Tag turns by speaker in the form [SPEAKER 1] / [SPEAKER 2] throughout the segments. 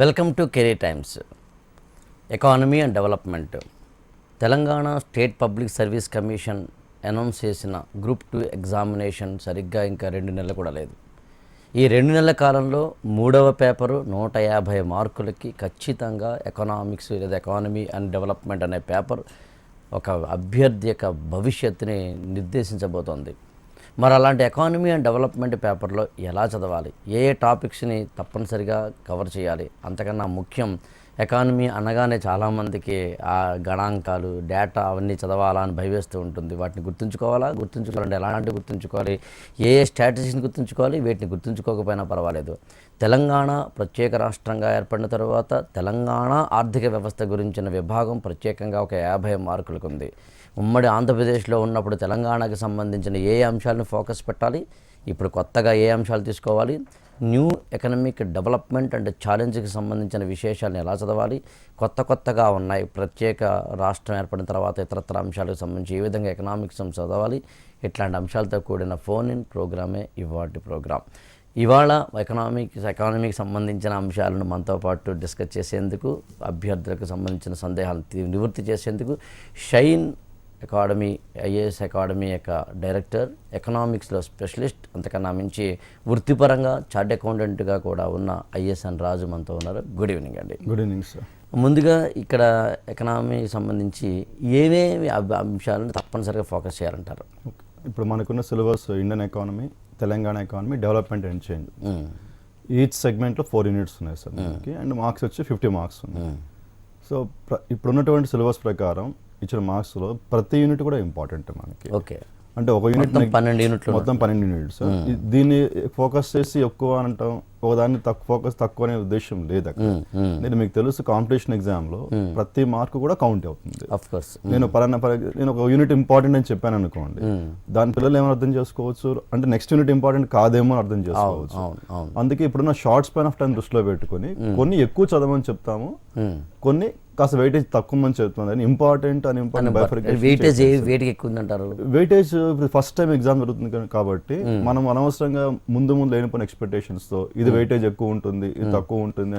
[SPEAKER 1] Welcome to career times. Economy and development. Telangana state public service commission announce చేసిన group 2 examination సరిగ్గా ఇంకా 2 నెలలు కూడా లేదు. ఈ 2 నెలల కాలంలో 3వ పేపరు 150 మార్కులకి ఖచ్చితంగా ఎకనామిక్స్ లేదా ఎకానమీ అండ్ డెవలప్మెంట్ అనే పేపర్ ఒక అభ్యర్థి యొక్క భవిష్యత్తుని నిర్దేశించబోతోంది. మరి అలాంటి ఎకానమీ అండ్ డెవలప్మెంట్ పేపర్లో ఎలా చదవాలి, ఏ టాపిక్స్ని తప్పనిసరిగా కవర్ చేయాలి, అంతకన్నా ముఖ్యం ఎకానమీ అనగానే చాలామందికి ఆ గణాంకాలు డేటా అవన్నీ చదవాలా అని భయవేస్తూ ఉంటుంది. వాటిని గుర్తుంచుకోవాలంటే ఎలాంటి గుర్తుంచుకోవాలి, ఏ స్ట్రాటజీని గుర్తుంచుకోవాలి, వీటిని గుర్తుంచుకోకపోయినా పర్వాలేదు. తెలంగాణ ప్రత్యేక రాష్ట్రంగా ఏర్పడిన తర్వాత తెలంగాణ ఆర్థిక వ్యవస్థ గురించిన విభాగం ప్రత్యేకంగా ఒక 50 మార్కులకు ఉంది. ఉమ్మడి ఆంధ్రప్రదేశ్లో ఉన్నప్పుడు తెలంగాణకు సంబంధించిన ఏ అంశాలను ఫోకస్ పెట్టాలి, ఇప్పుడు కొత్తగా ఏ అంశాలు తీసుకోవాలి, న్యూ ఎకనామిక్ డెవలప్మెంట్ అండ్ ఛాలెంజ్కి సంబంధించిన విశేషాలను ఎలా చదవాలి, కొత్తగా ఉన్నాయి ప్రత్యేక రాష్ట్రం ఏర్పడిన తర్వాత ఇతరత్ర అంశాలకు సంబంధించి ఏ విధంగా ఎకనామిక్స్ చదవాలి, ఇట్లాంటి అంశాలతో కూడిన ఫోన్ ఇన్ ప్రోగ్రామే ఇవాటి ప్రోగ్రామ్. ఇవాళ ఎకానమీకి సంబంధించిన అంశాలను మనతో పాటు డిస్కస్ చేసేందుకు, అభ్యర్థులకు సంబంధించిన సందేహాలను నివృత్తి చేసేందుకు షైన్ అకాడమీ ఐఏఎస్ అకాడమీ యొక్క డైరెక్టర్, ఎకనామిక్స్లో స్పెషలిస్ట్, అంతకన్నా మించి వృత్తిపరంగా చార్ట్ అకౌంటెంట్గా కూడా ఉన్న ఐఎస్ఎన్ రాజు మనతో ఉన్నారు. గుడ్ ఈవినింగ్ అండి.
[SPEAKER 2] Good evening sir.
[SPEAKER 1] ముందుగా ఇక్కడ ఎకనామీకి సంబంధించి ఏమేమి అంశాలను తప్పనిసరిగా ఫోకస్ చేయాలంటారు?
[SPEAKER 2] ఇప్పుడు మనకున్న syllabus Indian economy, Telangana economy, development and change. Each సెగ్మెంట్లో 4 యూనిట్స్ ఉన్నాయి సార్ మనకి, అండ్ మార్క్స్ వచ్చి 50 మార్క్స్ ఉన్నాయి. సో ఇప్పుడున్నటువంటి సిలబస్ ప్రకారం ఇచ్చిన మార్క్స్లో ప్రతి యూనిట్ కూడా ఇంపార్టెంట్ మనకి.
[SPEAKER 1] ఓకే,
[SPEAKER 2] అంటే ఒక యూనిట్
[SPEAKER 1] 12 యూనిట్లు,
[SPEAKER 2] మొత్తం 12 యూనిట్స్. దీన్ని ఫోకస్ చేసి ఎక్కువ అంటాం, ఒకదాన్ని ఫోకస్ తక్కువ అనే ఉద్దేశం లేదు అక్కడ. నేను మీకు తెలుసు, కాంపిటీషన్ ఎగ్జామ్లో ప్రతి మార్కు కూడా కౌంట్ అవుతుంది. నేను నేను ఒక యూనిట్ ఇంపార్టెంట్ అని చెప్పాను అనుకోండి, దాని పిల్లలు ఏమైనా అర్థం చేసుకోవచ్చు అంటే నెక్స్ట్ యూనిట్ ఇంపార్టెంట్ కాదేమో అని అర్థం చేసుకోవచ్చు. అందుకే ఇప్పుడున్న షార్ట్ స్పాన్ ఆఫ్ టైం దృష్టిలో పెట్టుకుని కొన్ని ఎక్కువ చదవమని చెప్తాము, కొన్ని కాస్త వెయిటేజ్ తక్కువ అని చెప్తుంది. ఇంపార్టెంట్ అని వెయిటేజ్ ఫస్ట్ టైం ఎగ్జామ్ జరుగుతుంది కాబట్టి మనం అనవసరంగా ముందు లేనిపోయిన ఎక్స్పెక్టేషన్స్ తో ఇది వెయిటేజ్ ఎక్కువ ఉంటుంది, ఇది తక్కువ ఉంటుంది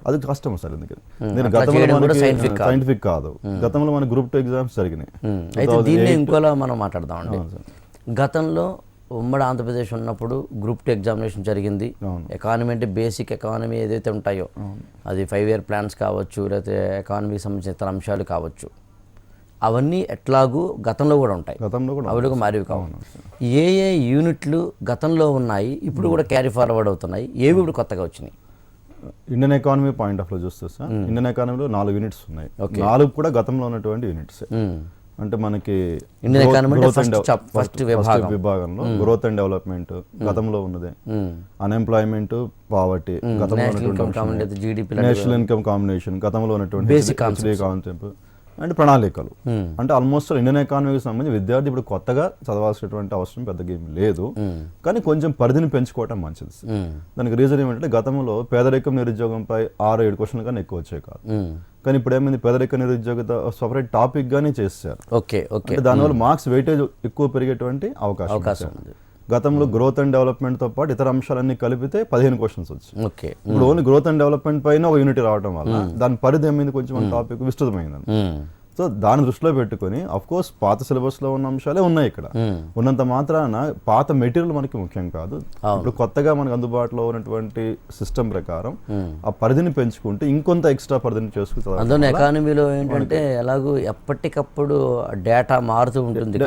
[SPEAKER 1] అది
[SPEAKER 2] కష్టం సార్. ఎందుకంటే నేను గతంలో సైంటిఫిక్ కాదు, గతంలో మన గ్రూప్ 2 ఎగ్జామ్స్ జరిగినాయి.
[SPEAKER 1] ఇంకోలా మనం మాట్లాడదామండి. గతంలో ఉమ్మడి ఆంధ్రప్రదేశ్ ఉన్నప్పుడు గ్రూప్ 2 ఎగ్జామినేషన్ జరిగింది. ఎకానమీ అంటే బేసిక్ ఎకానమీ ఏదైతే ఉంటాయో అది 5 year ప్లాన్స్ కావచ్చు, లేకపోతే ఎకానమీకి సంబంధించిన ఇతర అంశాలు కావచ్చు, అవన్నీ ఎట్లాగూ గతంలో కూడా ఉంటాయి, అవి మారివి కావు. ఏ యూనిట్లు గతంలో ఉన్నాయి ఇప్పుడు కూడా క్యారీ ఫార్వర్డ్ అవుతున్నాయి, ఏవి ఇప్పుడు కొత్తగా వచ్చినాయి?
[SPEAKER 2] Indian economy point of view చూస్తే సార్, ఇండియన్ ఎకానమీలో 4 యూనిట్స్ ఉన్నాయి. 4 కూడా గతంలో ఉన్నటువంటి యూనిట్స్. అంటే మనకి ఫస్ట్ విభాగంలో గ్రోత్ అండ్ డెవలప్మెంట్ గతంలో ఉన్నదే, అన్ఎంప్లాయ్మెంట్, పావర్టీ గతంలో ఉన్నటువంటి, నేషనల్ ఇన్కమ్ కాంబినేషన్ గతంలో ఉన్నటువంటి కాన్సెప్ట్, అండ్ ప్రణాళికలు. అంటే ఆల్మోస్ట్ ఇండియన్ ఎకానమీకి సంబంధించి విద్యార్థి ఇప్పుడు కొత్తగా చదవాల్సినటువంటి అవసరం పెద్దగా ఏమి లేదు, కానీ కొంచెం పరిధిని పెంచుకోవటం మంచిది. దానికి రీజన్ ఏమంటే గతంలో పేదరికం, నిరుద్యోగంపై 6-7 క్వశ్చన్లు కానీ ఎక్కువ వచ్చాయి కాదు, కానీ ఇప్పుడు ఏమైంది, పేదరిక నిరుద్యోగత సపరేట్ టాపిక్ గానే చేశారు. దానివల్ల మార్క్స్ వెయిటేజ్ ఎక్కువ పెరిగేటువంటి అవకాశం ఉంది. గతంలో గ్రోత్ అండ్ డెవలప్మెంట్ తో పాటు ఇతర అంశాలన్నీ కలిపితే 15 క్వశ్చన్స్ వచ్చాయి. ఇప్పుడు ఓన్లీ గ్రోత్ అండ్ డెవలప్మెంట్ పైన ఒక యూనిట్ రావడం వల్ల దాని పరిధి ఏమైంది, కొంచెం టాపిక్ విస్తృతమైంది. సో దాన్ని దృష్టిలో పెట్టుకుని అఫ్ కోర్స్ పాత సిలబస్ లో ఉన్న అంశాలే ఉన్నాయి ఇక్కడ. ఉన్నంత మాత్రాన పాత మెటీరియల్ మనకి ముఖ్యం కాదు. ఇప్పుడు కొత్తగా మనకు అందుబాటులో ఉన్నటువంటి సిస్టమ్ ప్రకారం ఆ పరిధిని పెంచుకుంటే ఇంకొంత ఎక్స్ట్రా పరిధిని చేసుకుంటాం.
[SPEAKER 1] అందులో ఎకానమీలో ఏంటంటే ఎలాగో ఎప్పటికప్పుడు డేటా మారుతూ ఉంటుంది.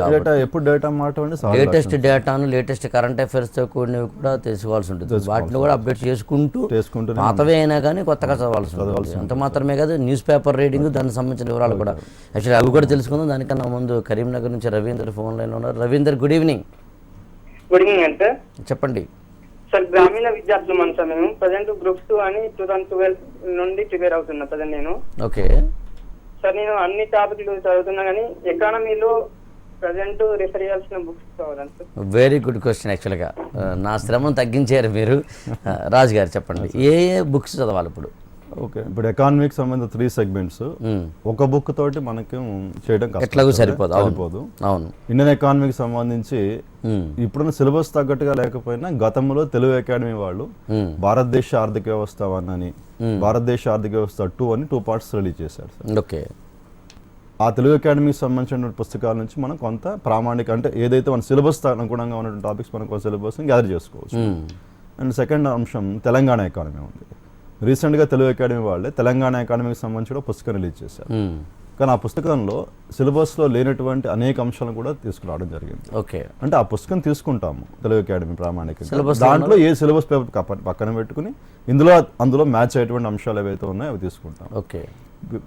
[SPEAKER 2] ఎప్పుడు డేటా మారటం అంటే
[SPEAKER 1] లేటెస్ట్ డేటాను, లేటెస్ట్ కరెంట్ అఫైర్స్ తో కూడినవి కూడా తెలుసుకోవాల్సి ఉంటుంది. వాటిని కూడా అప్డేట్ చేసుకుంటూ పాతవే అయినా కానీ కొత్తగా చదవాల్సి ఉంటుంది. అంత మాత్రమే కాదు, న్యూస్ పేపర్ రీడింగ్, దానికి సంబంధించిన వివరాలు కూడా యాక్చువల్లీ అవి కూడా తెలుసుకుందాం. దానికన్నా ముందు కరీంనగర్ నుంచి రవీందర్ ఫోన్ లైన్ ఉన్నారు. Ravinder, good evening.
[SPEAKER 3] Good evening అంటే
[SPEAKER 1] చెప్పండి
[SPEAKER 3] సార్. గ్రామీణ విద్యార్థులు మన సార్, మేము ప్రజెంట్ గ్రూప్స్ 2 అని 2012 నుండి ప్రిపేర్ అవుతున్నా ప్రజెంట్ నేను.
[SPEAKER 1] ఓకే
[SPEAKER 3] సార్, నేను అన్ని టాపిక్లు చదువుతున్నా కానీ ఎకానమీలో ప్రజెంట్ రిఫర్ చేయాల్సిన బుక్స్ కావాలని సార్.
[SPEAKER 1] Very good question. యాక్చువల్గా నా శ్రమను తగ్గించారు మీరు. రాజు గారు చెప్పండి, ఏ బుక్స్ చదవాలి ఇప్పుడు?
[SPEAKER 2] ఓకే, ఇప్పుడు ఎకానమీకి సంబంధించిన 3 సెగ్మెంట్స్ ఒక బుక్ తోటి మనకి చేయడం కష్టం,
[SPEAKER 1] ఎట్లాగూ సరిపోదు. అవును.
[SPEAKER 2] ఇండియన్ ఎకానమీకి సంబంధించి ఇప్పుడున్న సిలబస్ తగ్గట్టుగా లేకపోయినా గతంలో తెలుగు అకాడమీ వాళ్ళు భారతదేశ ఆర్థిక వ్యవస్థ 1 అని, భారతదేశ ఆర్థిక వ్యవస్థ 2 అని 2 పార్ట్స్ రిలీజ్ చేశారు సార్.
[SPEAKER 1] ఓకే.
[SPEAKER 2] ఆ తెలుగు అకాడమీకి సంబంధించిన పుస్తకాల నుంచి మనం కొంత ప్రామాణిక అంటే ఏదైతే మన సిలబస్ అనుగుణంగా ఉన్నటువంటి టాపిక్స్ మనం కొంత సిలబస్ గ్యాదర్ చేసుకోవచ్చు. అండ్ సెకండ్ అంశం తెలంగాణ ఎకానమీ ఉంది. రీసెంట్గా తెలుగు అకాడమీ వాళ్ళే తెలంగాణ ఎకానమీకి సంబంధించిన పుస్తకం రిలీజ్ చేశారు. కానీ ఆ పుస్తకంలో సిలబస్లో లేనటువంటి అనేక అంశాలను కూడా తీసుకురావడం జరిగింది.
[SPEAKER 1] ఓకే.
[SPEAKER 2] అంటే ఆ పుస్తకం తీసుకుంటాము తెలుగు అకాడమీ ప్రామాణికంగా, దాంట్లో ఏ సిలబస్ పేపర్ పక్కన పెట్టుకుని అందులో మ్యాచ్ అయ్యేటువంటి అంశాలు ఏవైతే ఉన్నాయో అవి తీసుకుంటాం.
[SPEAKER 1] ఓకే.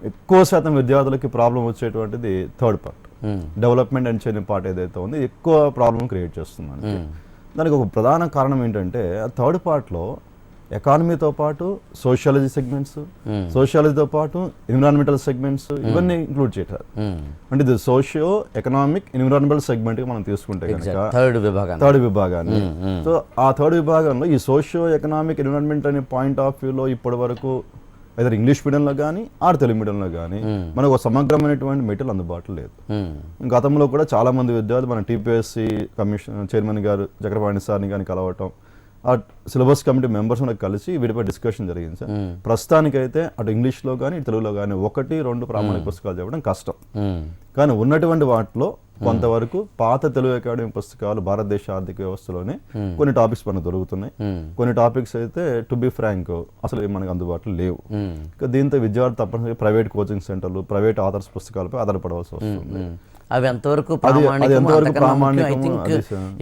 [SPEAKER 2] ఎక్కువ శాతం విద్యార్థులకి ప్రాబ్లం వచ్చేటువంటిది third part, development and chain part ఏదైతే ఉందో ఎక్కువ ప్రాబ్లం క్రియేట్ చేస్తుంది. దానికి ఒక ప్రధాన కారణం ఏంటంటే థర్డ్ పార్ట్లో ఎకానమీతో పాటు సోషియాలజీ సెగ్మెంట్స్, సోషియాలజీతో పాటు ఎన్విరాన్మెంటల్ సెగ్మెంట్స్ ఇవన్నీ ఇంక్లూడ్ చేశారు. అంటే ఇది సోషియో ఎకనామిక్ ఎన్విరాన్మెంటల్ సెగ్మెంట్ మనం తీసుకుంటే కనుక థర్డ్ విభాగాన్ని, సో ఆ థర్డ్ విభాగంలో ఈ సోషియో ఎకనామిక్ ఎన్విరాన్మెంట్ అనే పాయింట్ ఆఫ్ వ్యూలో ఇప్పటి వరకు either ఇంగ్లీష్ మీడియంలో కానీ ఆర్ తెలుగు మీడియంలో కానీ మనకు ఒక సమగ్రమైనటువంటి మెటీరియల్ అందుబాటులో లేదు. గతంలో కూడా చాలా మంది విద్యార్థులు మన టీపీఎస్సీ కమిషన్ చైర్మన్ గారు చక్రపాణి సార్ని కానీ కలవటం, ఆ సిలబస్ కమిటీ మెంబర్స్ కలిసి వీటిపై డిస్కషన్ జరిగింది సార్. ప్రస్తుతానికైతే అటు ఇంగ్లీష్లో కానీ ఇటు తెలుగులో కానీ 1-2 ప్రామాణిక పుస్తకాలు చెప్పడం కష్టం. కానీ ఉన్నటువంటి వాటిలో కొంతవరకు పాత తెలుగు అకాడమీ పుస్తకాలు భారతదేశ ఆర్థిక వ్యవస్థలోనే కొన్ని టాపిక్స్ మనకు దొరుకుతున్నాయి. కొన్ని టాపిక్స్ అయితే టు బి ఫ్రాంక్ అసలు మనకు అందుబాటులో లేవు. దీంతో విద్యార్థులు తప్పనిసరిగా ప్రైవేట్ కోచింగ్ సెంటర్లు, ప్రైవేట్ ఆథర్స్ పుస్తకాలపై ఆధారపడవలసి వస్తుంది.
[SPEAKER 1] అవి ఎంతవరకు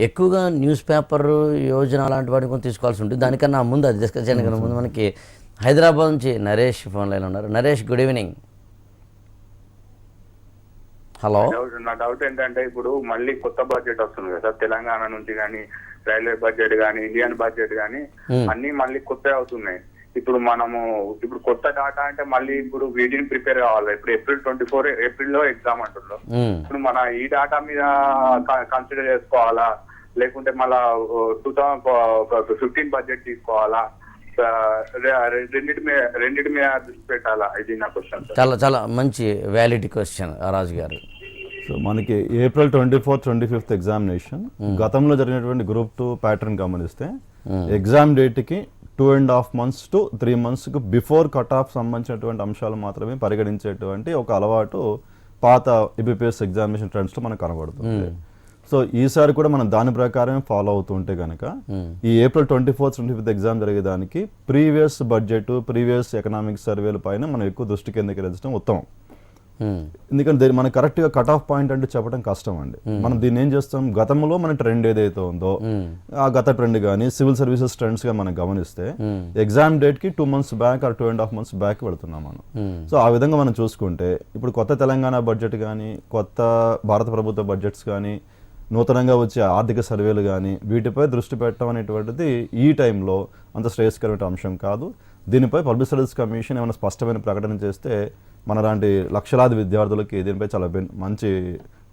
[SPEAKER 1] ఎక్కువగా న్యూస్ పేపర్ యోజన అలాంటి వాటి కొంచెం తీసుకోవాల్సి ఉంటుంది. దానికన్నా ముందు అది డిస్కస్ చేయడానికి ముందు మనకి హైదరాబాద్ నుంచి నరేష్ ఫోన్ లైన్ ఉన్నారు. Naresh, good evening. హలో.
[SPEAKER 4] నా డౌట్ ఏంటంటే ఇప్పుడు మళ్ళీ కొత్త బడ్జెట్ వస్తుంది కదా, తెలంగాణ నుంచి కానీ రైల్వే బడ్జెట్ కానీ ఇండియన్ బడ్జెట్ కానీ అన్ని మళ్ళీ కొత్త అవుతున్నాయి. ఇప్పుడు కొత్త డాటా అంటే మళ్ళీ ఇప్పుడు వీటిని ప్రిపేర్ కావాలి. ఇప్పుడు ఏప్రిల్లో ఎగ్జామ్ అంటున్నారు. ఇప్పుడు మన ఈ డాటా మీద కన్సిడర్ చేసుకోవాలా, లేకుంటే మళ్ళా 2015 బడ్జెట్ తీసుకోవాలా, రెండింటి మీద దృష్టి పెట్టాలా? ఇది నా క్వశ్చన్.
[SPEAKER 1] చాలా చాలా మంచి వ్యాలిడ్ క్వశ్చన్ రాజు గారు.
[SPEAKER 2] సో మనకి ఏప్రిల్ 24th, 25th ఎగ్జామినేషన్ గతంలో జరిగినటువంటి గ్రూప్ 2 ప్యాటర్న్ గమనిస్తే ఎగ్జామ్ డేట్కి 2.5 months to 3 months before cut off సంబంధించినటువంటి అంశాలు మాత్రమే పరిగణించేటువంటి ఒక అలవాటు పాత ఏబిపిఎస్ ఎగ్జామినేషన్ ట్రెండ్స్లో మనకు కనబడుతుంది. సో ఈసారి కూడా మనం దాని ప్రకారం ఫాలో అవుతుంటే కనుక ఈ ఏప్రిల్ 24th, 25th ఎగ్జామ్ జరిగేదానికి ప్రీవియస్ బడ్జెట్, ప్రీవియస్ ఎకనామిక్ సర్వేల పైన మనం ఎక్కువ దృష్టి కేంద్రీకరించడం ఉత్తమం. ఎందుకంటే మనకు కరెక్ట్గా కట్ ఆఫ్ పాయింట్ అంటే చెప్పడం కష్టం అండి. మనం దీన్ని ఏం చేస్తాం, గతంలో మన ట్రెండ్ ఏదైతే ఉందో ఆ గత ట్రెండ్ కానీ సివిల్ సర్వీసెస్ ట్రెండ్స్ గా మనం గమనిస్తే ఎగ్జామ్ డేట్ కి 2 months back or 2.5 months back వెళ్తున్నాం మనం. సో ఆ విధంగా మనం చూసుకుంటే ఇప్పుడు కొత్త తెలంగాణ బడ్జెట్ కానీ, కొత్త భారత ప్రభుత్వ బడ్జెట్స్ కానీ, నూతనంగా వచ్చే ఆర్థిక సర్వేలు కానీ వీటిపై దృష్టి పెట్టడం అనేటువంటిది ఈ టైంలో అంత శ్రేయస్కరమైన అంశం కాదు. దీనిపై పబ్లిక్ సర్వీస్ కమిషన్ ఏమైనా స్పష్టమైన ప్రకటన చేస్తే మనలాంటి లక్షలాది విద్యార్థులకి దీనిపై చాలా మంచి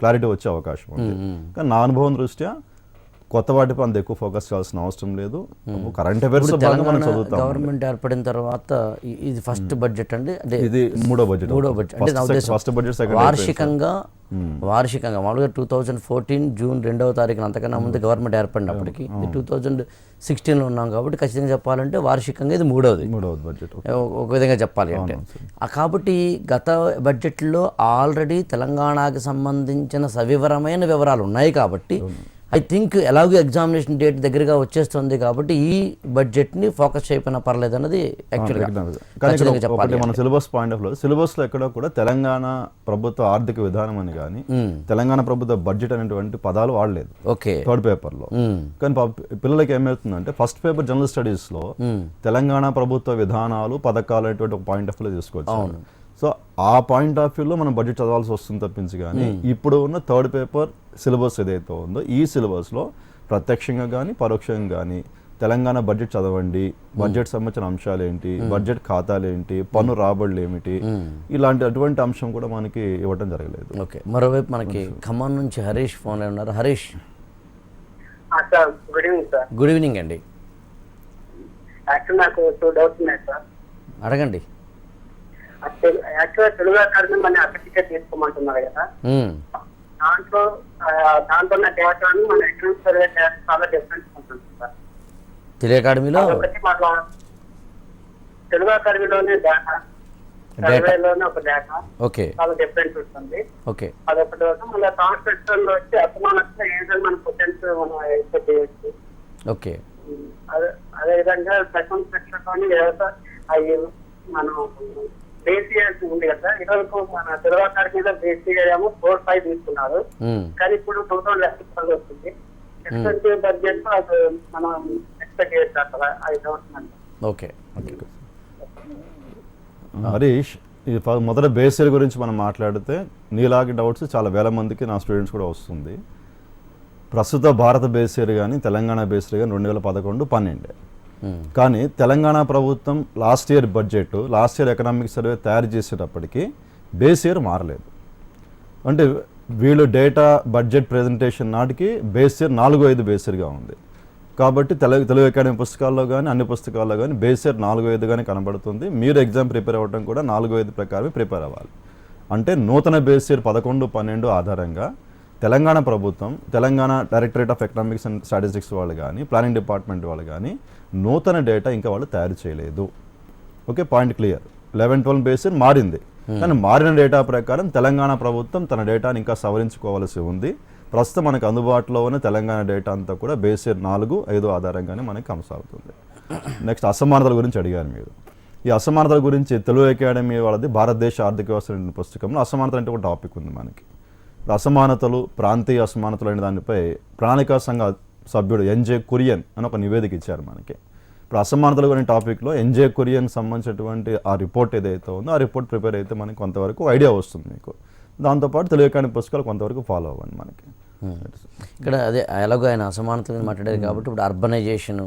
[SPEAKER 2] క్లారిటీ వచ్చే అవకాశం ఉంది. కానీ నా అనుభవం దృష్ట్యా కొత్త వాటిపై అంత ఎక్కువ ఫోకస్ చేయాల్సిన అవసరం లేదు. కరెంట్ అఫైర్స్
[SPEAKER 1] గవర్నమెంట్ ఏర్పడిన తర్వాత ఇది ఫస్ట్ బడ్జెట్ అండి,
[SPEAKER 2] ఇది మూడో బడ్జెట్
[SPEAKER 1] అంటే వార్షికంగా మామూలుగా 2014 జూన్ 2వ తారీఖున అంతకన్నా ముందు గవర్నమెంట్ ఏర్పడినప్పటికీ 2016లో ఉన్నాం కాబట్టి ఖచ్చితంగా చెప్పాలంటే వార్షికంగా ఇది మూడవది
[SPEAKER 2] బడ్జెట్
[SPEAKER 1] ఒక విధంగా చెప్పాలి అంటే. కాబట్టి గత బడ్జెట్లో ఆల్రెడీ తెలంగాణకి సంబంధించిన సవివరమైన వివరాలు ఉన్నాయి కాబట్టి ఐ థింక్ ఎలాగో ఎగ్జామినేషన్ డేట్ దగ్గరగా వచ్చేస్తుంది కాబట్టి ఈ బడ్జెట్ని ఫోకస్ చేయకపోయినా పర్లేదు అన్నది యాక్చువల్గా
[SPEAKER 2] చెప్పాలి. మన సిలబస్ పాయింట్ ఆఫ్ సిలబస్లో ఎక్కడ కూడా తెలంగాణ ప్రభుత్వ ఆర్థిక విధానం అని కానీ తెలంగాణ ప్రభుత్వ బడ్జెట్ అనేటువంటి పదాలు వాడలేదు థర్డ్ పేపర్లో. కానీ పిల్లలకి ఏమవుతుందంటే ఫస్ట్ పేపర్ జనరల్ స్టడీస్లో తెలంగాణ ప్రభుత్వ విధానాలు, పథకాలు అనేటువంటి ఒక పాయింట్ ఆఫ్ వ్యూలో తీసుకోవచ్చు. సో ఆ పాయింట్ ఆఫ్ వ్యూలో మనం బడ్జెట్ చదవాల్సి వస్తుంది తప్పించి కానీ ఇప్పుడు ఉన్న థర్డ్ పేపర్ సిలబస్ ఏదైతే ఉందో ఈ సిలబస్లో ప్రత్యక్షంగా కానీ పరోక్షంగా కానీ తెలంగాణ బడ్జెట్ చదవండి, బడ్జెట్ సంబంధించిన అంశాలు ఏంటి, బడ్జెట్ ఖాతాలు ఏంటి, పన్ను రాబడులు ఏమిటి, ఇలాంటి అటువంటి అంశం కూడా మనకి ఇవ్వడం జరగలేదు.
[SPEAKER 1] ఓకే. మరోవైపు మనకి ఖమ్మం నుంచి హరీష్ ఫోన్ లో ఉన్నారు. Harish,
[SPEAKER 3] good evening sir.
[SPEAKER 1] Good evening అండి.
[SPEAKER 3] యాక్చువల్ నాకు 2 డౌట్స్ ఉన్నాయి సార్.
[SPEAKER 1] అడగండి.
[SPEAKER 3] యాక్చువల్గా తెలుగు అకాడమీ మన సర్టిఫికేట్ తీసుకోమంటున్నారు కదా, దాంట్లో ఉన్న డేటాను మన ఎకనామిక్ సర్వే డేటా చాలా డిఫరెన్స్ ఉంటుంది సార్.
[SPEAKER 1] తెలుగు అకాడమీలో
[SPEAKER 3] ఒకటి మన తెలుగు అకాడమీలోనే డేటా, సర్వేలోనే ఒక డేటా
[SPEAKER 1] ఓకే
[SPEAKER 3] చాలా డిఫరెన్స్ ఉంటుంది.
[SPEAKER 1] ఓకే
[SPEAKER 3] అదొకటి మళ్ళీ ట్రాన్స్క్రిప్షన్ లో వచ్చి అసమానత ఏదైనా మన క్వశ్చన్స్ మనం ఎక్స్పెక్ట్ చేయొచ్చు.
[SPEAKER 1] ఓకే
[SPEAKER 3] అదే విధంగా సెకండ్ సెక్షన్ లోని అవి మనం బేసియస్ ఉంది కదా, ఇదివరకు మన తెలుగు అకాడమీలో బేసిక్ ఏమో 4-5 తీసుకున్నారు, కానీ ఇప్పుడు 2011 వస్తుంది. ఎక్స్పెన్సివ్ బడ్జెట్ అది మనం ఎక్స్పెక్ట్ చేయొచ్చు అక్కడ. అది డౌట్.
[SPEAKER 1] ఓకే ఓకే
[SPEAKER 2] హరీష్, ఈ మొదట బేస్ ఇయర్ గురించి మనం మాట్లాడితే నీలాగే డౌట్స్ చాలా వేల మందికి నా స్టూడెంట్స్ కూడా వస్తుంది. ప్రస్తుత భారత బేస్ ఇయర్ కానీ తెలంగాణ బేస్ ఇయర్ కానీ 2011-12 కానీ తెలంగాణ ప్రభుత్వం లాస్ట్ ఇయర్ ఎకనామిక్ సర్వే తయారు చేసేటప్పటికి బేస్ ఇయర్ మారలేదు. అంటే వీళ్ళు డేటా బడ్జెట్ ప్రెజెంటేషన్ నాటికి బేస్ ఇయర్ 4-5 బేస్ ఇయర్గా ఉంది. కాబట్టి తెలుగు అకాడమీ పుస్తకాల్లో కానీ అన్ని పుస్తకాల్లో కానీ బేస్ ఇయర్ 4-5 కానీ కనబడుతుంది. మీరు ఎగ్జామ్ ప్రిపేర్ అవ్వడం కూడా 4-5 ప్రకారమే ప్రిపేర్ అవ్వాలి. అంటే నూతన బేస్ ఇయర్ 11-12 ఆధారంగా తెలంగాణ ప్రభుత్వం, Telangana directorate of economics and statistics వాళ్ళు కానీ, ప్లానింగ్ డిపార్ట్మెంట్ వాళ్ళు కానీ నూతన డేటా ఇంకా వాళ్ళు తయారు చేయలేదు. Okay, point clear. 11-12 base year మారింది, కానీ మారిన డేటా ప్రకారం తెలంగాణ ప్రభుత్వం తన డేటాని ఇంకా సవరించుకోవాల్సి ఉంది. ప్రస్తుతం మనకు అందుబాటులో ఉన్న తెలంగాణ డేటా అంతా కూడా బేస్ ఇయర్ 4-5 ఆధారంగానే మనకి కొనసాగుతుంది. నెక్స్ట్ అసమానతల గురించి అడిగారు మీరు. ఈ అసమానతల గురించి తెలుగు అకాడమీ వాళ్ళది భారతదేశ ఆర్థిక వ్యవస్థ పుస్తకంలో అసమానతలు అంటే ఒక టాపిక్ ఉంది మనకి. అసమానతలు, ప్రాంతీయ అసమానతలు అనే దానిపై ప్రణాళికా సంఘ సభ్యుడు ఎన్జే కురియన్ అని ఒక నివేదిక ఇచ్చారు మనకి. ఇప్పుడు అసమానతలు అనే టాపిక్లో ఎన్జే కురియన్ సంబంధించినటువంటి ఆ రిపోర్ట్ ఏదైతే ఉందో ఆ రిపోర్ట్ ప్రిపేర్ అయితే మనకి కొంతవరకు ఐడియా వస్తుంది మీకు. దాంతోపాటు తెలుగు అకాడమీ పుస్తకాలు కొంతవరకు ఫాలో అవ్వండి మనకి.
[SPEAKER 1] ఇక్కడ అదే ఎలాగో ఆయన అసమానతలు మాట్లాడారు కాబట్టి ఇప్పుడు అర్బనైజేషన్,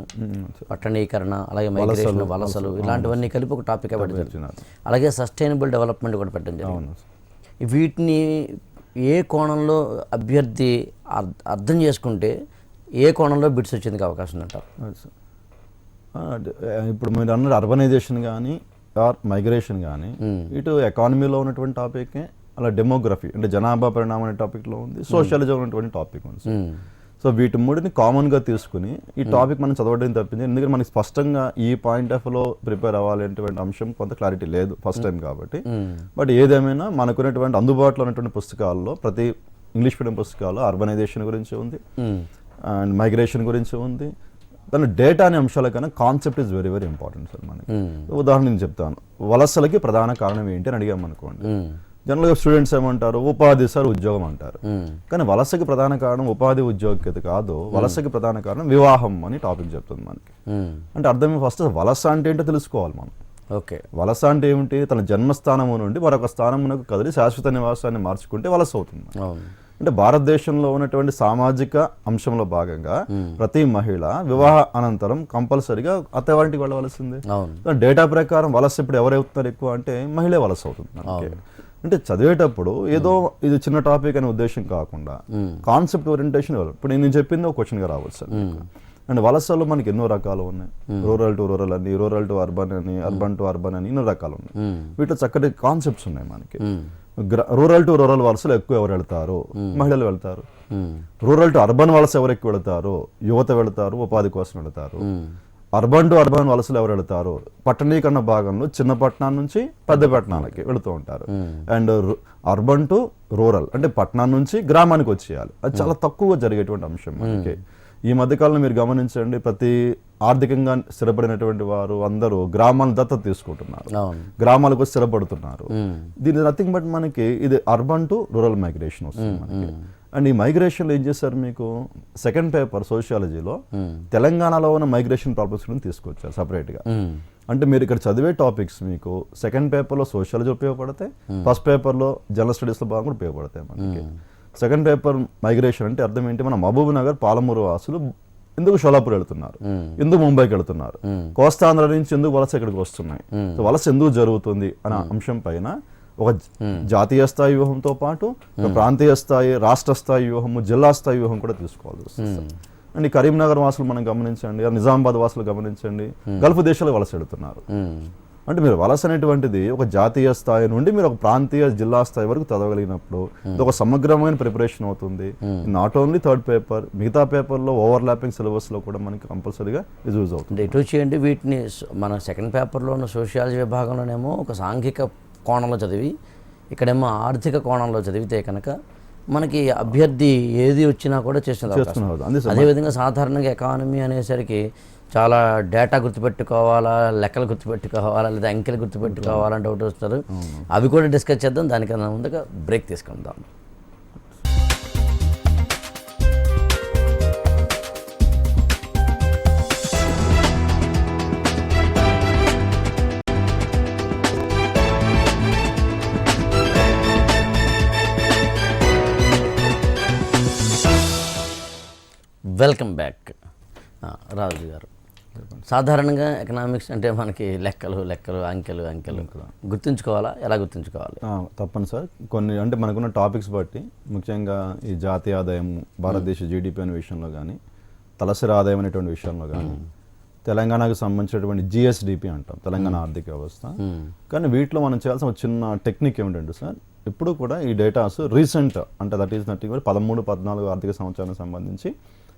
[SPEAKER 1] పట్టణీకరణ, అలాగే మైగ్రేషన్, వలసలు ఇలాంటివన్నీ కలిపి ఒక టాపిక్ పెట్టారు. అలాగే సస్టైనబుల్ డెవలప్మెంట్ కూడా పెట్టండి. వీటిని ఏ కోణంలో అభ్యర్థి అర్థం చేసుకుంటే ఏ కోణంలో బిట్స్ వచ్చేందుకు అవకాశం అంటారు?
[SPEAKER 2] ఇప్పుడు మీరు అన్నారు అర్బనైజేషన్ కానీ మైగ్రేషన్ కానీ ఇటు ఎకానమీలో ఉన్నటువంటి టాపిక్, అలా డెమోగ్రఫీ అంటే జనాభా పరిణామం అనే టాపిక్లో ఉంది, సోషలిజం ఉన్నటువంటి టాపిక్ ఉంది. సో వీటి మూడిని కామన్గా తీసుకుని ఈ టాపిక్ మనం చదవడం తప్పింది. ఎందుకంటే మనకి స్పష్టంగా ఈ పాయింట్ ఆఫ్ లో ప్రిపేర్ అవ్వాలి అనేటువంటి అంశం కొంత క్లారిటీ లేదు ఫస్ట్ టైం కాబట్టి. బట్ ఏదేమైనా మనకున్నటువంటి అందుబాటులో ఉన్నటువంటి పుస్తకాల్లో ప్రతి ఇంగ్లీష్ మీడియం పుస్తకాల్లో అర్బనైజేషన్ గురించి ఉంది అండ్ మైగ్రేషన్ గురించి ఉంది. దాని డేటా అనే అంశాల కన్నా concept is very very important sir మనకి. ఉదాహరణ నేను చెప్తాను, వలసలకి ప్రధాన కారణం ఏంటి అని అడిగాం అనుకోండి. జనరల్గా స్టూడెంట్స్ ఏమంటారు, ఉపాధి సార్, ఉద్యోగం అంటారు. కానీ వలసకి ప్రధాన కారణం ఉపాధి ఉద్యోగత కాదు, వలసకి ప్రధాన కారణం వివాహం అని టాపిక్ చెప్తుంది మనకి. అంటే అర్థం ఫస్ట్ వలస అంటే ఏంటో తెలుసుకోవాలి మనం.
[SPEAKER 1] ఓకే,
[SPEAKER 2] వలస అంటే ఏమిటి? తన జన్మస్థానము నుండి మరొక స్థానమునకు కదిలి శాశ్వత నివాసాన్ని మార్చుకుంటే వలస అవుతుంది. అంటే భారతదేశంలో ఉన్నటువంటి సామాజిక అంశంలో భాగంగా ప్రతి మహిళ వివాహ అనంతరం కంపల్సరిగా అత్తవారింటికి వెళ్ళవలసిందే. డేటా ప్రకారం వలస ఇప్పుడు ఎవరైతున్నారు ఎక్కువ అంటే మహిళే వలస అవుతుంది. అంటే చదివేటప్పుడు ఏదో ఇది చిన్న టాపిక్ అనే ఉద్దేశం కాకుండా కాన్సెప్ట్ ఓరియంటేషన్ ఇవ్వాలి. ఇప్పుడు నేను చెప్పింది ఒక క్వశ్చన్గా రావచ్చు సార్. అండ్ వలసలో మనకి ఎన్నో రకాలు ఉన్నాయి. రూరల్ టు రూరల్ అని, రూరల్ టు అర్బన్ అని, అర్బన్ టు అర్బన్ అని ఎన్నో రకాలు ఉన్నాయి. వీటిలో చక్కటి కాన్సెప్ట్స్ ఉన్నాయి మనకి. రూరల్ టు రూరల్ వలసలు ఎక్కువ ఎవరు వెళ్తారు? మహిళలు వెళ్తారు. రూరల్ టు అర్బన్ వలస ఎవరు ఎక్కువ వెళ్తారు? యువత వెళ్తారు, ఉపాధి కోసం వెళ్తారు. అర్బన్ టు అర్బన్ వలసలు ఎవరు వెళ్తారు? పట్టణీకరణ భాగంలో చిన్న పట్టణాల నుంచి పెద్ద పట్టణాలకి వెళుతూ ఉంటారు. అండ్ అర్బన్ టు రూరల్ అంటే పట్టణం నుంచి గ్రామానికి వచ్చేయాలి. అది చాలా తక్కువగా జరిగేటువంటి అంశం మనకి. ఈ మధ్యకాలంలో మీరు గమనించండి, ప్రతి ఆర్థికంగా స్థిరపడినటువంటి వారు అందరూ గ్రామాలను దత్తత తీసుకుంటున్నారు, గ్రామాలకు స్థిరపడుతున్నారు. దీని నథింగ్ బట్ మనకి ఇది అర్బన్ టు రూరల్ మైగ్రేషన్ వస్తుంది మనకి. అండ్ ఈ మైగ్రేషన్లో ఏం చేశారు, మీకు సెకండ్ పేపర్ సోషియాలజీలో తెలంగాణలో ఉన్న మైగ్రేషన్ ప్రాబ్లమ్స్ గురించి తీసుకొచ్చారు సపరేట్గా. అంటే మీరు ఇక్కడ చదివే టాపిక్స్ మీకు సెకండ్ పేపర్లో సోషియాలజీ ఉపయోగపడతాయి, ఫస్ట్ పేపర్లో జనరల్ స్టడీస్లో బాగా కూడా ఉపయోగపడతాయి మనకి. సెకండ్ పేపర్ మైగ్రేషన్ అంటే అర్థం ఏంటి? మన మహబూబ్ నగర్, పాలమూరు వాసులు ఎందుకు షోలాపూర్ వెళ్తున్నారు, ఎందుకు ముంబైకి వెళ్తున్నారు, కోస్తాంధ్ర నుంచి ఎందుకు వలస ఇక్కడికి వస్తున్నాయి, వలస ఎందుకు జరుగుతుంది అనే అంశం పైన ఒక జాతీయ స్థాయి వ్యూహంతో పాటు ప్రాంతీయ స్థాయి, రాష్ట్ర స్థాయి వ్యూహము, జిల్లా స్థాయి వ్యూహం కూడా తీసుకోవాల్సి వస్తుంది. అండ్ ఈ కరీంనగర్ వాసులు మనం గమనించండి, నిజామాబాద్ వాసులు గమనించండి, గల్ఫ్ దేశాలకు వలస వెళ్తున్నారు. అంటే మీరు వలస అనేటువంటిది ఒక జాతీయ స్థాయి నుండి మీరు ఒక ప్రాంతీయ జిల్లా స్థాయి వరకు చదవగలిగినప్పుడు ఇది ఒక సమగ్రమైన ప్రిపరేషన్ అవుతుంది. నాట్ ఓన్లీ థర్డ్ పేపర్, మిగతా పేపర్లో ఓవర్లాపింగ్ సిలబస్లో కూడా మనకి కంపల్సరీగా యూజ్ అవుతుంది.
[SPEAKER 1] ఇటు చేయండి వీటిని మన సెకండ్ పేపర్లో ఉన్న సోషియాలజీ విభాగంలోనేమో ఒక సాంఘిక కోణంలో చదివి, ఇక్కడేమో ఆర్థిక కోణంలో చదివితే కనుక మనకి అభ్యర్థి ఏది వచ్చినా కూడా చేస్తున్నారు. అదేవిధంగా సాధారణంగా ఎకానమీ అనేసరికి చాలా డేటా గుర్తుపెట్టుకోవాలా, లెక్కలు గుర్తుపెట్టుకోవాలా, లేదా అంకెలు గుర్తుపెట్టుకోవాలని డౌట్ వస్తారు. అవి కూడా డిస్కస్ చేద్దాం. దానికన్నా ముందుగా బ్రేక్ తీసుకుందాం. Welcome back. రాజు గారు, సాధారణంగా ఎకనామిక్స్ అంటే మనకి లెక్కలు అంకెలు గుర్తుంచుకోవాలా, ఎలా గుర్తుంచుకోవాలి?
[SPEAKER 2] తప్పని సార్. కొన్ని అంటే మనకున్న టాపిక్స్ బట్టి, ముఖ్యంగా ఈ జాతీయ ఆదాయం, భారతదేశ జీడిపి అనే విషయంలో కానీ, తలసరి ఆదాయం అనేటువంటి విషయంలో కానీ, తెలంగాణకు సంబంధించినటువంటి జిఎస్డిపి అంటాం, తెలంగాణ ఆర్థిక వ్యవస్థ. కానీ వీటిలో మనం చేయాల్సిన ఒక చిన్న టెక్నిక్ ఏమిటంటే సార్, ఇప్పుడు కూడా ఈ డేటాస్ రీసెంట్ అంటే దట్ ఈస్ నథింగ్ 13-14 ఆర్థిక సంవత్సరానికి సంబంధించి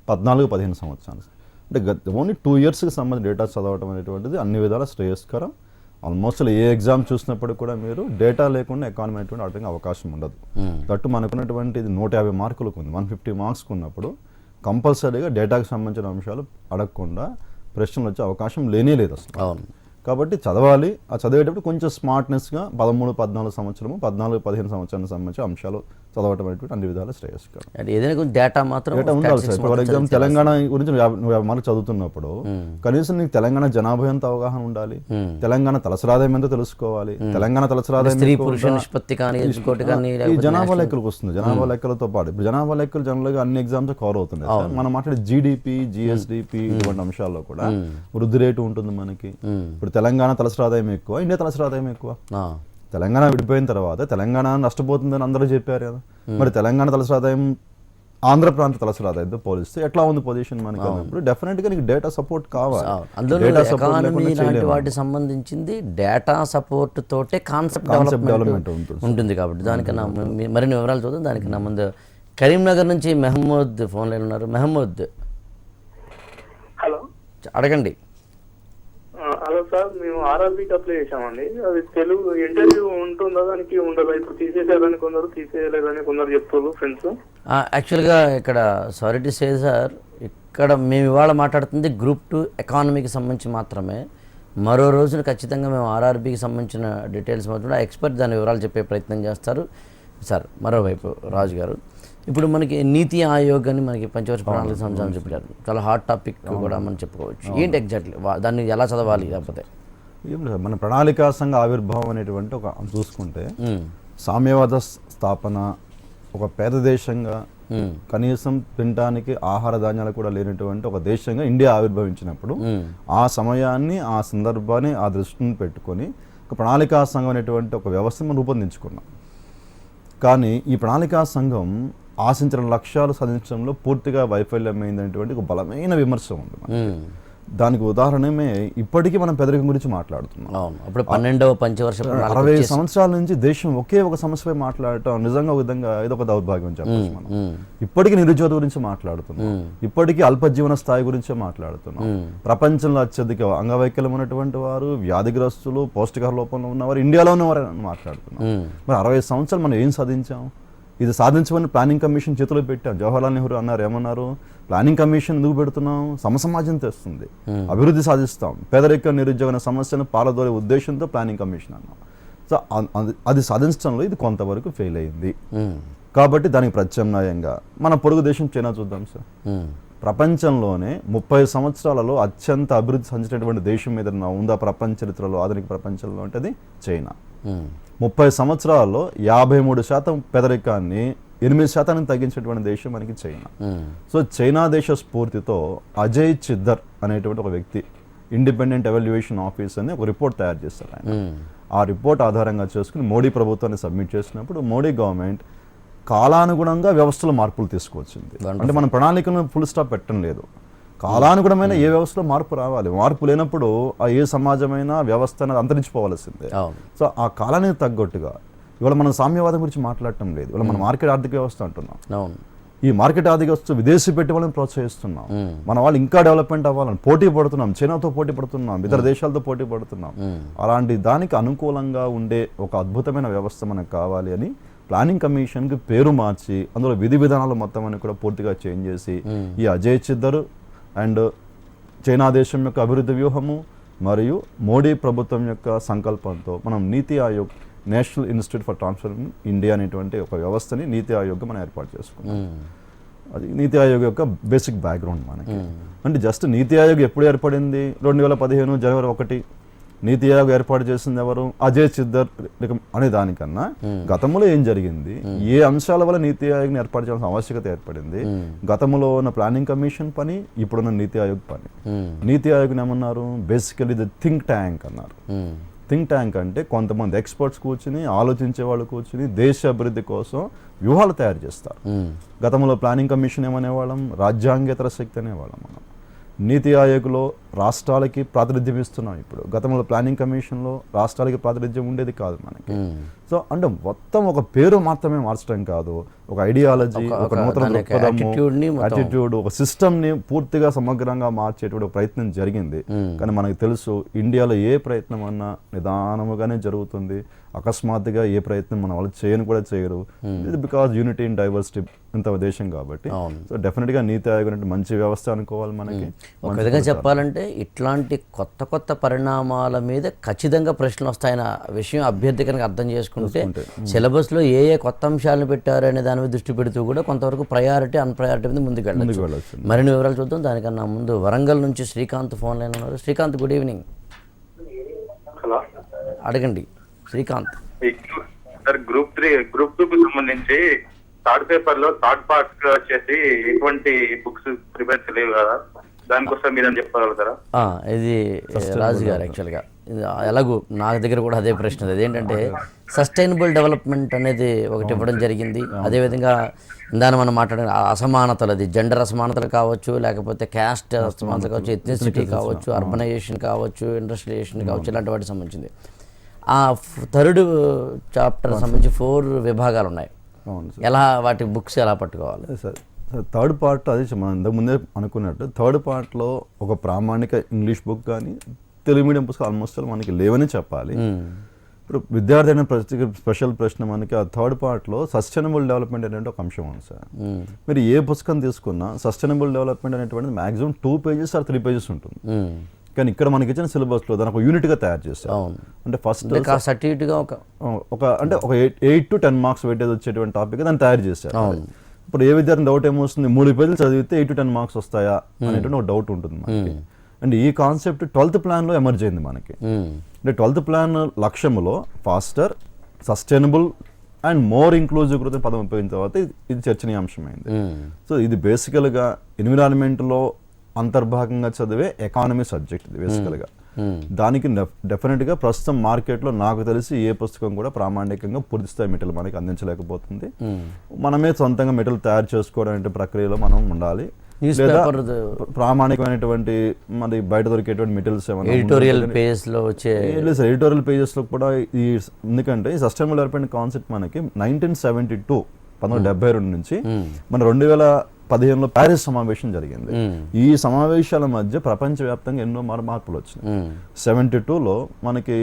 [SPEAKER 2] 14-15 సంవత్సరాలు అంటే ఓన్లీ 2 yearsకి సంబంధించిన డేటా చదవడం అనేటువంటిది అన్ని విధాల శ్రేయస్కరం. ఆల్మోస్ట్ ఏ ఎగ్జామ్ చూసినప్పుడు కూడా మీరు డేటా లేకుండా ఎకానమీ అనేటువంటి అడగడానికి అవకాశం ఉండదు. దట్టు మనకున్నటువంటి ఇది 150 మార్కులకు ఉంది, 150 మార్క్స్కి ఉన్నప్పుడు కంపల్సరీగా డేటాకు సంబంధించిన అంశాలు అడగకుండా ప్రశ్నలు వచ్చే అవకాశం లేనే లేదు అసలు.
[SPEAKER 1] అవును.
[SPEAKER 2] కాబట్టి చదవాలి. ఆ చదివేటప్పుడు కొంచెం స్మార్ట్నెస్గా 13-14 సంవత్సరము, 14-15 సంవత్సరానికి సంబంధించిన అంశాలు చదవటం అనేటువంటి అన్ని విధాలు శ్రేయస్కరం.
[SPEAKER 1] ఏదైనా కొంచెం డేటా మాత్రం
[SPEAKER 2] ఉండాలి సార్. ఫర్ ఎగ్జాంపుల్ తెలంగాణ గురించి 50 మార్కులు చదువుతున్నప్పుడు కనీసం నీకు తెలంగాణ జనాభా ఎంత అవగాహన ఉండాలి, తెలంగాణ తలసరి ఆదాయం ఎంతో తెలుసుకోవాలి, తెలంగాణ తలసరి ఆదాయం ఈ జనాభా లెక్కలకు వస్తుంది. జనాభా లెక్కలతో పాటు ఇప్పుడు జనాభా లెక్కలు జనరల్గా అన్ని ఎగ్జామ్స్ కవర్ అవుతున్నాయి. మనం మాట్లాడే జీడిపి, జిఎస్డిపి ఇటువంటి అంశాల్లో కూడా వృద్ధి రేటు ఉంటుంది మనకి. ఇప్పుడు తెలంగాణ తలసరి ఆదాయం ఎక్కువ, ఇండియా తలసరి ఆదాయం ఎక్కువ. తెలంగాణ విడిపోయిన తర్వాత తెలంగాణ నష్టపోతుందని అందరూ చెప్పారు కదా. మరి తెలంగాణ తలసరి ఆదాయం ఆంధ్ర ప్రాంత తలసరి ఆదాయంతో పోలిస్తే ఎట్లా ఉంది పొజిషన్ మనకి? అన్నప్పుడు డెఫినెట్గా నీకు డేటా సపోర్ట్ కావాలి.
[SPEAKER 1] వాటికి సంబంధించింది డేటా సపోర్ట్ తోటే కాన్సెప్ట్ డెవలప్మెంట్ ఉంటుంది. కాబట్టి దానికన్నా మరిన్ని వివరాలు చూద్దాం. దానికన్నా ముందు కరీంనగర్ నుంచి మెహమూద్ ఫోన్ లైన్ ఉన్నారు. మెహమూద్,
[SPEAKER 3] హలో,
[SPEAKER 1] అడగండి.
[SPEAKER 3] హలో సార్, మేము ఆర్ఆర్బీకి అప్లై చేసామండి. అది తెలుగు ఇంటర్వ్యూ ఉంటుందా, దానికి ఉండదా? ఇప్పుడు తీసేసేయాలని కొందరు, తీసేయలేదని కొందరు చెప్తారు ఫ్రెండ్స్.
[SPEAKER 1] యాక్చువల్గా ఇక్కడ సారీ టు సే సార్, ఇక్కడ మేము ఇవాళ మాట్లాడుతుంది గ్రూప్ 2 ఎకానమీకి సంబంధించి మాత్రమే. మరో రోజున ఖచ్చితంగా మేము ఆర్ఆర్బీకి సంబంధించిన డీటెయిల్స్ మాత్రం ఎక్స్పర్ట్ దాని వివరాలు చెప్పే ప్రయత్నం చేస్తారు సార్. మరోవైపు రాజు గారు, ఇప్పుడు మనకి నీతి ఆయోగ్ అని మనకి పంచవర్ష ప్రణాళిక సంవత్సరాలు చెప్పారు. చాలా హాట్ టాపిక్ కూడా మనం చెప్పుకోవచ్చు. ఏంటి ఎగ్జాక్ట్లీ దాన్ని ఎలా చదవాలి? లేకపోతే
[SPEAKER 2] ఏం లేదు, మన ప్రణాళికా సంఘ ఆవిర్భావం అనేటువంటి ఒక చూసుకుంటే సామ్యవాద స్థాపన, ఒక పేద దేశంగా కనీసం తినడానికి ఆహార ధాన్యాలు కూడా లేనటువంటి ఒక దేశంగా ఇండియా ఆవిర్భవించినప్పుడు ఆ సమయాన్ని, ఆ సందర్భాన్ని, ఆ దృష్టిని పెట్టుకొని ఒక ప్రణాళికా సంఘం అనేటువంటి ఒక వ్యవస్థను రూపొందించుకున్నాం. కానీ ఈ ప్రణాళికా సంఘం ఆశించిన లక్ష్యాలు సాధించడంలో పూర్తిగా వైఫల్యమైందనేటువంటి ఒక బలమైన విమర్శ ఉంది. దానికి ఉదాహరణమే ఇప్పటికీ మనం పేదరికం గురించి మాట్లాడుతున్నాం.
[SPEAKER 1] అప్పుడు 12వ పంచవర్ష
[SPEAKER 2] 60 సంవత్సరాల నుంచి దేశం ఒకే ఒక సమస్యపై మాట్లాడటం నిజంగా ఒక విధంగా ఇదొక దౌర్భాగ్యం చెప్పచ్చు. మనం ఇప్పటికీ నిరుద్యోగ గురించి మాట్లాడుతున్నాం, ఇప్పటికీ అల్పజీవన స్థాయి గురించే మాట్లాడుతున్నాం. ప్రపంచంలో అత్యధిక అంగవైకల్యం ఉన్నటువంటి వారు, వ్యాధిగ్రస్తులు, పౌష్టికాహార లోపంలో ఉన్నవారు ఇండియాలో ఉన్నవారని మాట్లాడుతున్నాం. మరి 60 సంవత్సరాలు మనం ఏం సాధించాం? ఇది సాధించమని ప్లానింగ్ కమిషన్ చేతిలో పెట్టాం. జవహర్లాల్ నెహ్రూ అన్నారు, ఏమన్నారు? ప్లానింగ్ కమిషన్ ఎందుకు పెడుతున్నాం? సమసమాజం తెస్తుంది, అభివృద్ధి సాధిస్తాం, పేదరిక నిరుద్యోగ సమస్యను పాలదోలే ఉద్దేశంతో ప్లానింగ్ కమిషన్ అన్నాం. సో అది సాధించడంలో ఇది కొంతవరకు ఫెయిల్ అయింది. కాబట్టి దానికి ప్రత్యామ్నాయంగా మన పొరుగు దేశం చైనా చూద్దాం సార్. ప్రపంచంలోనే 30 సంవత్సరాలలో అత్యంత అభివృద్ధి సాధించినటువంటి దేశం మీద ఉందా ప్రపంచ చరిత్రలో, ఆధునిక ప్రపంచంలో అంటే అది చైనా. 30 సంవత్సరాల్లో 53% పేదరికాన్ని 8% తగ్గించేటువంటి దేశం మనకి చైనా. సో చైనా దేశ స్ఫూర్తితో అజయ్ చిద్దర్ అనేటువంటి ఒక వ్యక్తి ఇండిపెండెంట్ ఎవాల్యుయేషన్ ఆఫీస్ అని ఒక రిపోర్ట్ తయారు చేస్తారు ఆయన. ఆ రిపోర్ట్ ఆధారంగా చేసుకుని మోడీ ప్రభుత్వాన్ని సబ్మిట్ చేసినప్పుడు మోడీ గవర్నమెంట్ కాలానుగుణంగా వ్యవస్థలో మార్పులు తీసుకువచ్చింది. అంటే మన ప్రణాళికను ఫుల్ స్టాప్ పెట్టడం లేదు, కాలానుగుణమైన ఏ వ్యవస్థలో మార్పు రావాలి. మార్పు లేనప్పుడు ఆ ఏ సమాజమైనా వ్యవస్థ అనేది అంతరించిపోవాల్సిందే. సో ఆ కాలానికి తగ్గట్టుగా ఇవాళ మనం సామ్యవాదం గురించి మాట్లాడటం లేదు, ఇవాళ మనం మార్కెట్ ఆర్థిక వ్యవస్థ అంటున్నాం. ఈ మార్కెట్ ఆర్థిక వ్యవస్థ విదేశీ పెట్టుబడులను ప్రోత్సహిస్తున్నాం. మన వాళ్ళు ఇంకా డెవలప్మెంట్ అవ్వాలని పోటీ పడుతున్నాం, చైనాతో పోటీ పడుతున్నాం, ఇతర దేశాలతో పోటీ పడుతున్నాం. అలాంటి దానికి అనుకూలంగా ఉండే ఒక అద్భుతమైన వ్యవస్థ మనకు కావాలి అని ప్లానింగ్ కమిషన్కి పేరు మార్చి అందులో విధి విధానాలు మొత్తం అని కూడా పూర్తిగా చేంజ్ చేసి ఈ అజయ్ చిద్దర్ అండ్ చైనా దేశం యొక్క అభివృద్ధి వ్యూహము మరియు మోడీ ప్రభుత్వం యొక్క సంకల్పంతో మనం నీతి Aayog, national institute for transformation India అనేటువంటి ఒక వ్యవస్థని నీతి ఆయోగ్గా మనం ఏర్పాటు చేసుకున్నాం. అది నీతి ఆయోగ్ యొక్క బేసిక్ బ్యాక్గ్రౌండ్ మనకి. అంటే జస్ట్ నీతి ఆయోగ్ ఎప్పుడు ఏర్పడింది? 2015 జనవరి 1 నీతి ఆయోగ్ ఏర్పాటు చేసింది ఎవరు? అజయ్ చిద్దర్ అనే దానికన్నా గతంలో ఏం జరిగింది, ఏ అంశాల వల్ల నీతి ఆయోగ్ని ఏర్పాటు చేయాల్సిన ఆవశ్యకత ఏర్పడింది, గతంలో ఉన్న ప్లానింగ్ కమిషన్ పని, ఇప్పుడున్న నీతి ఆయోగ్ పని. నీతి ఆయోగ్ని ఏమన్నారు? బేసికలీ ది థింక్ ట్యాంక్ అన్నారు. థింక్ ట్యాంక్ అంటే కొంతమంది ఎక్స్పర్ట్స్ కూర్చుని, ఆలోచించే వాళ్ళు కూర్చుని దేశ అభివృద్ధి కోసం వ్యూహాలు తయారు చేస్తారు. గతంలో ప్లానింగ్ కమిషన్ ఏమనేవాళ్ళం? రాజ్యాంగేతర శక్తి అనేవాళ్ళం మనం. నీతి ఆయోగ్లో రాష్ట్రాలకి ప్రాతినిధ్యం ఇస్తున్నాం ఇప్పుడు. గతంలో ప్లానింగ్ కమిషన్లో రాష్ట్రాలకి ప్రాతినిధ్యం ఉండేది కాదు మనకి. సో అంటే మొత్తం ఒక పేరు మాత్రమే మార్చడం కాదు, ఒక ఐడియాలజీ, ఒక నూతన యాటిట్యూడ్, ఒక సిస్టమ్ని పూర్తిగా సమగ్రంగా మార్చేటువంటి ప్రయత్నం జరిగింది. కానీ మనకు తెలుసు ఇండియాలో ఏ ప్రయత్నం అన్నా నిదానముగానే జరుగుతుంది. అకస్మాత్తుగా ఏ ప్రయత్నం మన వాళ్ళు చేయను కూడా చేయరు. ఇది బికాజ్ యూనిటీ ఇన్ డైవర్సిటీ ఇంత దేశం కాబట్టి. సో డెఫినెట్గా నీతి ఆయోగ్ అంటే మంచి వ్యవస్థ అనుకోవాలి మనకి.
[SPEAKER 1] ఒక విధంగా చెప్పాలంటే ఇట్లాంటి కొత్త కొత్త పరిణామాల మీద ఖచ్చితంగా ప్రశ్నలు వస్తాయన్న విషయం అభ్యర్థి కనుక అర్థం చేసుకుంటే సిలబస్లో ఏ ఏ కొత్త అంశాలను పెట్టారు అనే దాని మీద దృష్టి పెడుతూ కూడా కొంతవరకు ప్రయారిటీ అన్ప్రయారిటీ మీద ముందుకు వెళ్ళచ్చు. మరిన్ని వివరాలు చూద్దాం. దానికన్నా ముందు వరంగల్ నుంచి శ్రీకాంత్ ఫోన్ లైన్ ఉన్నారు. Srikanth, good evening. అడగండి శ్రీకాంత్.
[SPEAKER 4] సార్, గ్రూప్ 2 కి సంబంధించి థర్డ్ పేపర్ లో థర్డ్ పార్ట్ వచ్చేసి ఎటువంటి బుక్స్ ప్రిపేర్ చేయలేవు కదా, దానికోసం మీరు చెప్పగలుగుతారా?
[SPEAKER 1] ఇది రాజు గారు యాక్చువల్గా ఎలాగూ నా దగ్గర కూడా అదే ప్రశ్న. అదేంటంటే సస్టైనబుల్ డెవలప్మెంట్ అనేది ఒకటి ఇవ్వడం జరిగింది. అదేవిధంగా దాన్ని మనం మాట్లాడే అసమానతలు, అది జెండర్ అసమానతలు కావచ్చు, లేకపోతే క్యాస్ట్ అసమానతలు కావచ్చు, ఎథ్నిసిటీ కావచ్చు, అర్బనైజేషన్ కావచ్చు, ఇండస్ట్రియలైజేషన్ కావచ్చు, ఇలాంటి వాటికి సంబంధించింది. ఆ థర్డ్ చాప్టర్ సంబంధించి 4 విభాగాలు ఉన్నాయి. ఎలా వాటి బుక్స్ ఎలా పట్టుకోవాలి?
[SPEAKER 2] సార్, థర్డ్ పార్ట్ అది మనం ఇంతకుముందే అనుకున్నట్టు థర్డ్ పార్ట్లో ఒక ప్రామాణిక ఇంగ్లీష్ బుక్ కానీ తెలుగు మీడియం పుస్తకం ఆల్మోస్ట్ మనకి లేవని చెప్పాలి. ఇప్పుడు విద్యార్థి అయిన స్పెషల్ ప్రశ్న మనకి ఆ థర్డ్ పార్ట్లో సస్టైనబుల్ డెవలప్మెంట్ అనేటువంటి ఒక అంశం ఉంది సార్. మీరు ఏ పుస్తకం తీసుకున్నా సస్టైనబుల్ డెవలప్మెంట్ అనేటువంటిది మాక్సిమం 2 pages or 3 pages ఉంటుంది. కానీ ఇక్కడ మనకి ఇచ్చిన సిలబస్లో దాని ఒక యూనిట్గా తయారు చేస్తారు. అంటే ఫస్ట్
[SPEAKER 1] సర్టిఫికేట్గా
[SPEAKER 2] ఒక 8 to 10 marks వెయిటేజ్ వచ్చేటువంటి టాపిక్ దాన్ని తయారు చేస్తారు. ఇప్పుడు ఏ విద్యార్థి డౌట్ ఏమొస్తుంది, 3 pages చదివితే 8 to 10 marks వస్తాయా అనేటువంటి ఒక డౌట్ ఉంటుంది మనకి. అండ్ ఈ కాన్సెప్ట్ 12th ప్లాన్లో ఎమర్జ్ అయింది మనకి. అంటే 12th ప్లాన్ లక్ష్యంలో faster, sustainable and more inclusive growth పదం ఉపయోగించిన తర్వాత ఇది చర్చనీయాంశమైంది. సో ఇది బేసికల్గా ఎన్విరాన్మెంట్లో అంతర్భాగంగా చదివే ఎకానమీ సబ్జెక్ట్ ఇది బేసికల్గా. దానికి డెఫినెట్గా ప్రస్తుతం మార్కెట్లో నాకు తెలిసి ఏ పుస్తకం కూడా ప్రామాణికంగా పూర్తి స్థాయి మెటీరియల్ మనకి అందించలేకపోతుంది. మనమే సొంతంగా మెటీరియల్ తయారు చేసుకోవడం ప్రక్రియలో మనం ఉండాలి. లేదా ప్రామాణికమైనటువంటి మరి బయట దొరికేటువంటి మెటీరియల్స్
[SPEAKER 1] ఎడిటోరియల్ పేజెస్లో వచ్చే
[SPEAKER 2] లేదు, ఎడిటోరియల్ పేజెస్లో కూడా ఈ ఎందుకంటే ఈ సస్టైనబుల్ డెవలప్మెంట్ కాన్సెప్ట్ మనకి 1972 నుంచి మన 2015లో ప్యారిస్ సమావేశం జరిగింది. ఈ సమావేశాల మధ్య ప్రపంచవ్యాప్తంగా ఎన్నో మార్పులు వచ్చినాయి. 72లో మనకి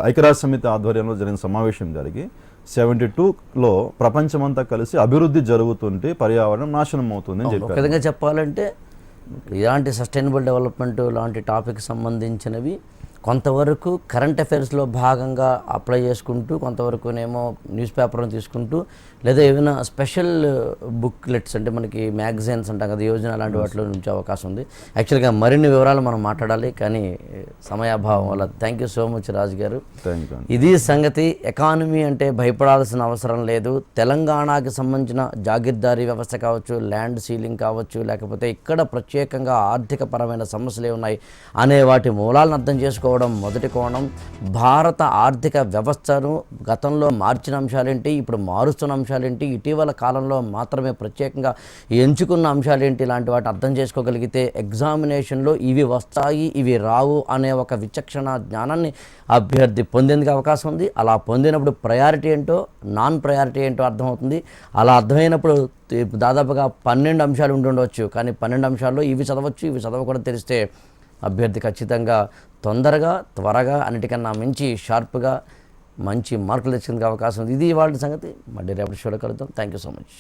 [SPEAKER 2] ఐక్యరాజ్య సమితి ఆధ్వర్యంలో జరిగిన సమావేశం జరిగి 72లో ప్రపంచమంతా కలిసి అభివృద్ధి జరుగుతుంటే పర్యావరణం నాశనం అవుతుంది అని చెప్పారు.
[SPEAKER 1] ఒక విధంగా చెప్పాలంటే ఇలాంటి సస్టైనబుల్ డెవలప్మెంట్ లాంటి టాపిక్ సంబంధించినవి కొంతవరకు కరెంట్ అఫైర్స్లో భాగంగా అప్లై చేసుకుంటూ, కొంతవరకునేమో న్యూస్ పేపర్ని తీసుకుంటూ, లేదా ఏమైనా స్పెషల్ బుక్లెట్స్ అంటే మనకి మ్యాగజైన్స్ అంటాం కదా, యోజన అలాంటి వాటిలో ఉంచే అవకాశం ఉంది. యాక్చువల్గా మరిన్ని వివరాలు మనం మాట్లాడాలి, కానీ సమయాభావం వల్ల. థ్యాంక్ యూ సో మచ్ రాజు గారు. ఇది సంగతి. ఎకానమీ అంటే భయపడాల్సిన అవసరం లేదు. తెలంగాణకి సంబంధించిన జాగీర్దారీ వ్యవస్థ కావచ్చు, ల్యాండ్ సీలింగ్ కావచ్చు, లేకపోతే ఇక్కడ ప్రత్యేకంగా ఆర్థిక పరమైన సమస్యలు ఉన్నాయి అనే వాటి మూలాలను అర్థం చేసుకోవాలి తెలుసుకోవడం మొదటి కోణం. భారత ఆర్థిక వ్యవస్థను గతంలో మార్చిన అంశాలేంటి, ఇప్పుడు మారుస్తున్న అంశాలేంటి, ఇటీవల కాలంలో మాత్రమే ప్రత్యేకంగా ఎంచుకున్న అంశాలేంటి, ఇలాంటి వాటిని అర్థం చేసుకోగలిగితే ఎగ్జామినేషన్లో ఇవి వస్తాయి ఇవి రావు అనే ఒక విచక్షణ జ్ఞానాన్ని అభ్యర్థి పొందేందుకు అవకాశం ఉంది. అలా పొందినప్పుడు ప్రయారిటీ ఏంటో నాన్ ప్రయారిటీ ఏంటో అర్థమవుతుంది. అలా అర్థమైనప్పుడు దాదాపుగా 12 అంశాలు ఉండవచ్చు, కానీ 12 అంశాల్లో ఇవి చదవచ్చు ఇవి చదవకూడదు తెలిస్తే అభ్యర్థి ఖచ్చితంగా తొందరగా త్వరగా అన్నిటికన్నా మించి షార్ప్గా మంచి మార్కులు తెచ్చుకునే అవకాశం ఉంది. ఇది వాళ్ళ సంగతి. మళ్ళీ రేపటి షోలో కలుద్దాం. Thank you so much.